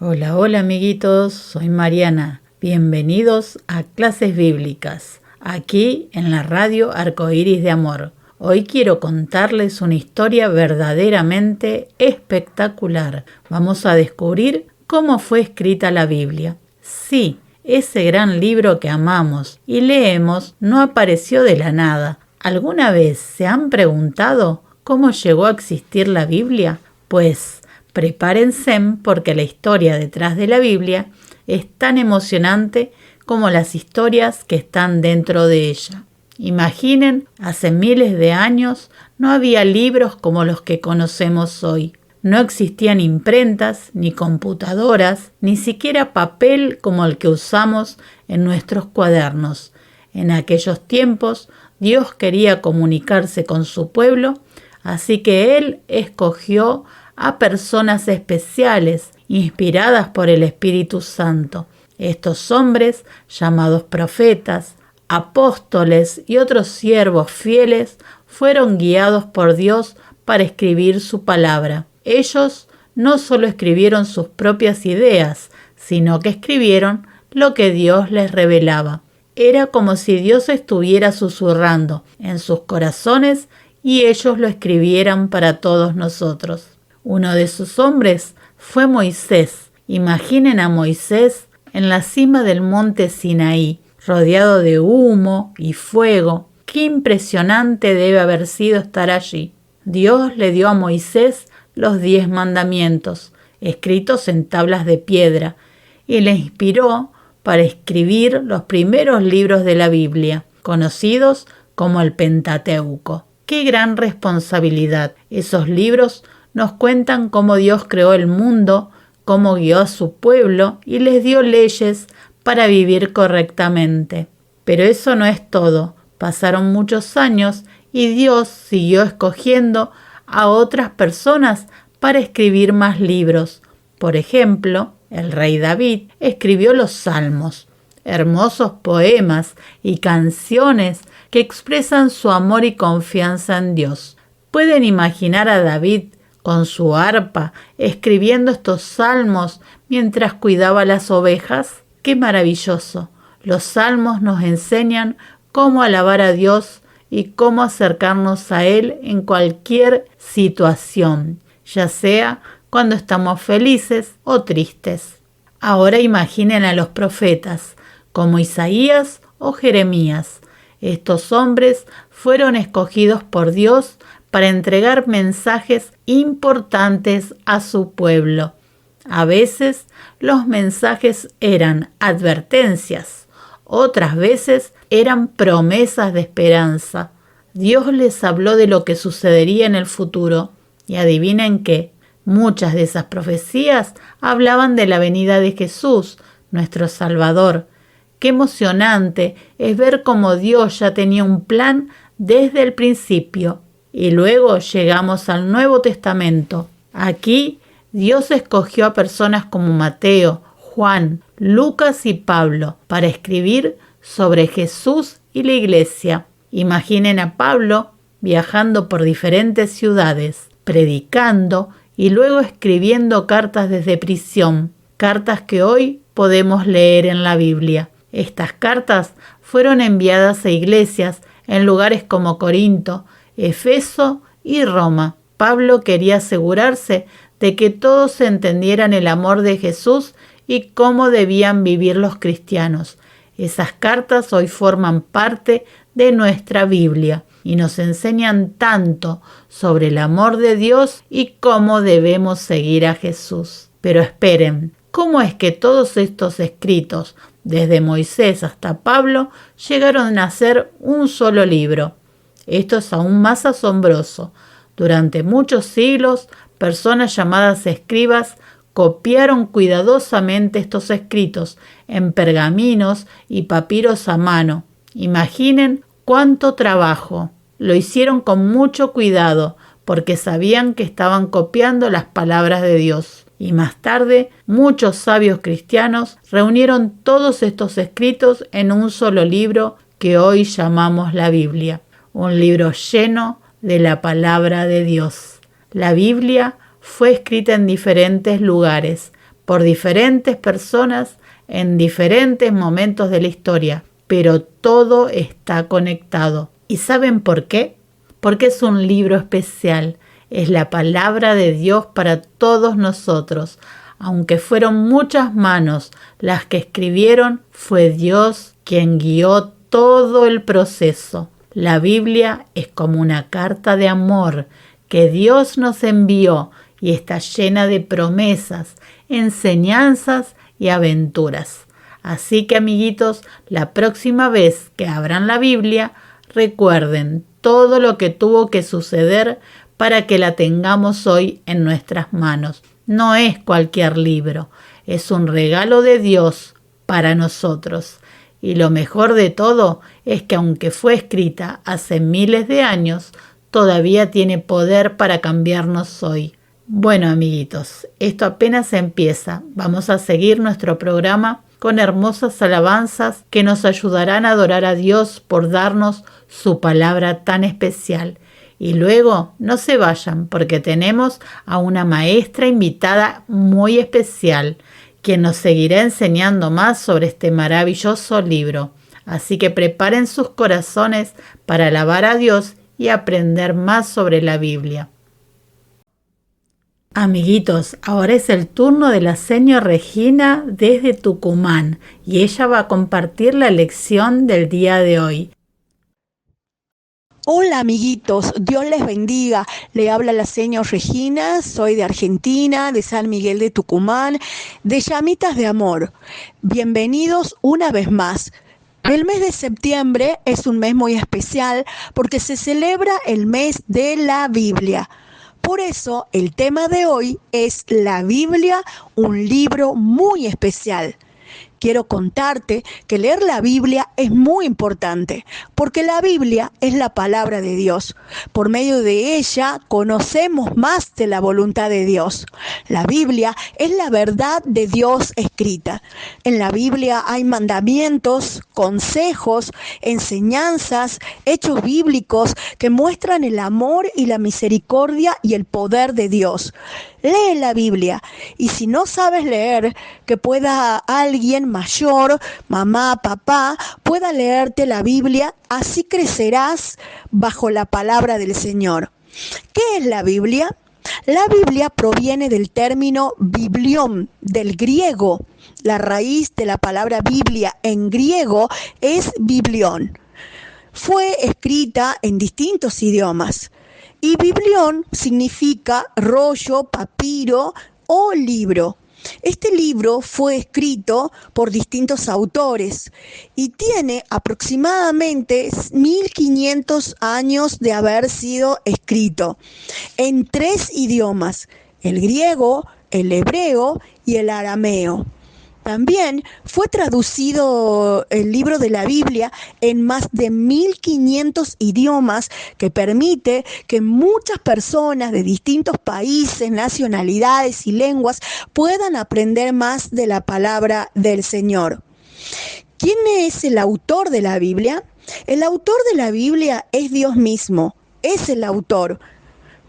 Hola, hola amiguitos, soy Mariana. Bienvenidos a Clases Bíblicas, aquí en la radio Arcoíris de Amor. Hoy quiero contarles una historia verdaderamente espectacular. Vamos a descubrir cómo fue escrita la Biblia. Sí, ese gran libro que amamos y leemos no apareció de la nada. ¿Alguna vez se han preguntado cómo llegó a existir la Biblia? Pues prepárense porque la historia detrás de la Biblia es tan emocionante como las historias que están dentro de ella. Imaginen, hace miles de años no había libros como los que conocemos hoy. No existían imprentas, ni computadoras, ni siquiera papel como el que usamos en nuestros cuadernos. En aquellos tiempos, Dios quería comunicarse con su pueblo, así que Él escogió a personas especiales, inspiradas por el Espíritu Santo. Estos hombres, llamados profetas, apóstoles y otros siervos fieles, fueron guiados por Dios para escribir su palabra. Ellos no solo escribieron sus propias ideas, sino que escribieron lo que Dios les revelaba. Era como si Dios estuviera susurrando en sus corazones y ellos lo escribieran para todos nosotros. Uno de esos hombres fue Moisés. Imaginen a Moisés en la cima del monte Sinaí, rodeado de humo y fuego. Qué impresionante debe haber sido estar allí. Dios le dio a Moisés los 10 mandamientos, escritos en tablas de piedra, y le inspiró para escribir los primeros libros de la Biblia, conocidos como el Pentateuco. ¡Qué gran responsabilidad! Esos libros nos cuentan cómo Dios creó el mundo, cómo guió a su pueblo y les dio leyes para vivir correctamente. Pero eso no es todo. Pasaron muchos años y Dios siguió escogiendo a otras personas para escribir más libros. Por ejemplo, el rey David escribió los Salmos, hermosos poemas y canciones que expresan su amor y confianza en Dios. ¿Pueden imaginar a David con su arpa escribiendo estos salmos mientras cuidaba las ovejas? ¡Qué maravilloso! Los salmos nos enseñan cómo alabar a Dios y cómo acercarnos a Él en cualquier situación, ya sea cuando estamos felices o tristes. Ahora imaginen a los profetas, como Isaías o Jeremías. Estos hombres fueron escogidos por Dios para entregar mensajes importantes a su pueblo. A veces los mensajes eran advertencias, otras veces eran promesas de esperanza. Dios les habló de lo que sucedería en el futuro y adivinen qué, muchas de esas profecías hablaban de la venida de Jesús, nuestro Salvador. Qué emocionante es ver cómo Dios ya tenía un plan desde el principio. Y luego llegamos al Nuevo Testamento. Aquí Dios escogió a personas como Mateo, Juan, Lucas y Pablo para escribir sobre Jesús y la iglesia. Imaginen a Pablo viajando por diferentes ciudades, predicando y luego escribiendo cartas desde prisión, cartas que hoy podemos leer en la Biblia. Estas cartas fueron enviadas a iglesias en lugares como Corinto, Efeso y Roma. Pablo quería asegurarse de que todos entendieran el amor de Jesús y cómo debían vivir los cristianos. Esas cartas hoy forman parte de nuestra Biblia y nos enseñan tanto sobre el amor de Dios y cómo debemos seguir a Jesús. Pero esperen, ¿cómo es que todos estos escritos, desde Moisés hasta Pablo, llegaron a ser un solo libro? Esto es aún más asombroso. Durante muchos siglos, personas llamadas escribas copiaron cuidadosamente estos escritos en pergaminos y papiros a mano. Imaginen cuánto trabajo. Lo hicieron con mucho cuidado porque sabían que estaban copiando las palabras de Dios. Y más tarde, muchos sabios cristianos reunieron todos estos escritos en un solo libro que hoy llamamos la Biblia. Un libro lleno de la palabra de Dios. La Biblia fue escrita en diferentes lugares por diferentes personas en diferentes momentos de la historia, pero todo está conectado. ¿Y saben por qué? Porque es un libro especial, es la palabra de Dios para todos nosotros. Aunque fueron muchas manos las que escribieron, fue Dios quien guió todo el proceso. La Biblia es como una carta de amor que Dios nos envió y está llena de promesas, enseñanzas y aventuras. Así que, amiguitos, la próxima vez que abran la Biblia, recuerden todo lo que tuvo que suceder para que la tengamos hoy en nuestras manos. No es cualquier libro, es un regalo de Dios para nosotros. Y lo mejor de todo es que aunque fue escrita hace miles de años, todavía tiene poder para cambiarnos hoy. Bueno, amiguitos, esto apenas empieza. Vamos a seguir nuestro programa con hermosas alabanzas que nos ayudarán a adorar a Dios por darnos su palabra tan especial. Y luego no se vayan porque tenemos a una maestra invitada muy especial, quien nos seguirá enseñando más sobre este maravilloso libro. Así que preparen sus corazones para alabar a Dios y aprender más sobre la Biblia. Amiguitos, ahora es el turno de la señora Regina desde Tucumán y ella va a compartir la lección del día de hoy. Hola amiguitos, Dios les bendiga. Le habla la señora Regina, soy de Argentina, de San Miguel de Tucumán, de Llamitas de Amor. Bienvenidos una vez más. El mes de septiembre es un mes muy especial porque se celebra el mes de la Biblia. Por eso el tema de hoy es la Biblia, un libro muy especial. Quiero contarte que leer la Biblia es muy importante, porque la Biblia es la palabra de Dios. Por medio de ella conocemos más de la voluntad de Dios. La Biblia es la verdad de Dios escrita. En la Biblia hay mandamientos, consejos, enseñanzas, hechos bíblicos que muestran el amor y la misericordia y el poder de Dios. Lee la Biblia y si no sabes leer, que pueda alguien mayor, mamá, papá, pueda leerte la Biblia, así crecerás bajo la palabra del Señor. ¿Qué es la Biblia? La Biblia proviene del término biblión, del griego. La raíz de la palabra Biblia en griego es biblión. Fue escrita en distintos idiomas. Y biblión significa rollo, papiro o libro. Este libro fue escrito por distintos autores y tiene aproximadamente 1500 años de haber sido escrito en 3 idiomas, el griego, el hebreo y el arameo. También fue traducido el libro de la Biblia en más de 1500 idiomas, que permite que muchas personas de distintos países, nacionalidades y lenguas puedan aprender más de la palabra del Señor. ¿Quién es el autor de la Biblia? El autor de la Biblia es Dios mismo, es el autor,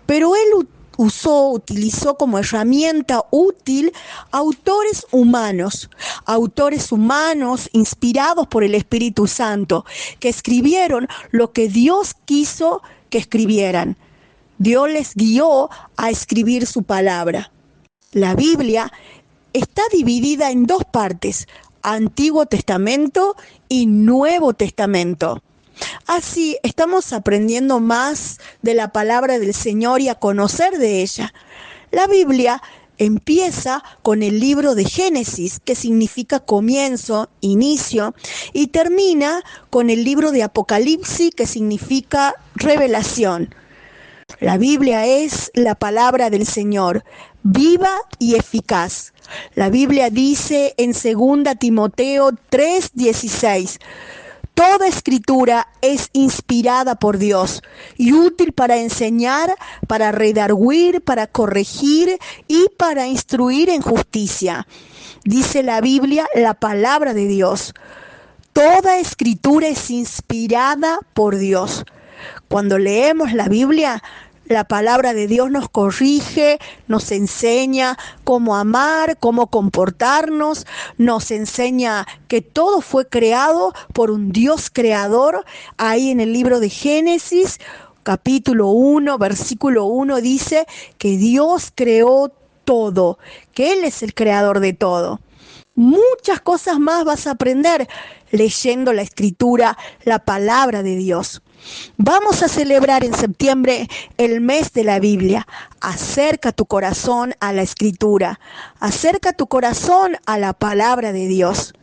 pero Él utilizó como herramienta útil autores humanos inspirados por el Espíritu Santo, que escribieron lo que Dios quiso que escribieran. Dios les guió a escribir su palabra. La Biblia está dividida en 2 partes, Antiguo Testamento y Nuevo Testamento. Así estamos aprendiendo más de la palabra del Señor y a conocer de ella. La Biblia empieza con el libro de Génesis, que significa comienzo, inicio, y termina con el libro de Apocalipsis, que significa revelación. La Biblia es la palabra del Señor, viva y eficaz. La Biblia dice en 2 Timoteo 3:16, toda escritura es inspirada por Dios y útil para enseñar, para redarguir, para corregir y para instruir en justicia. Dice la Biblia, la palabra de Dios. Toda escritura es inspirada por Dios. Cuando leemos la Biblia, La palabra de Dios nos corrige, nos enseña cómo amar, cómo comportarnos, nos enseña que todo fue creado por un Dios creador. Ahí en el libro de Génesis, capítulo 1, versículo 1 dice que Dios creó todo, que Él es el creador de todo. Muchas cosas más vas a aprender leyendo la Escritura, la palabra de Dios. Vamos a celebrar en septiembre el mes de la Biblia. Acerca tu corazón a la Escritura. Acerca tu corazón a la palabra de Dios.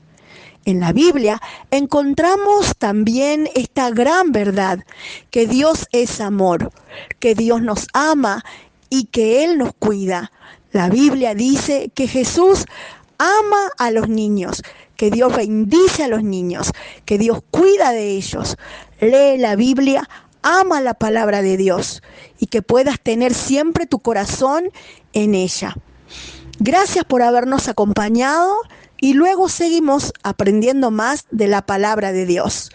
En la Biblia encontramos también esta gran verdad, que Dios es amor, que Dios nos ama y que Él nos cuida. La Biblia dice que Jesús ama a los niños, que Dios bendice a los niños, que Dios cuida de ellos. Lee la Biblia, ama la palabra de Dios y que puedas tener siempre tu corazón en ella. Gracias por habernos acompañado y luego seguimos aprendiendo más de la palabra de Dios.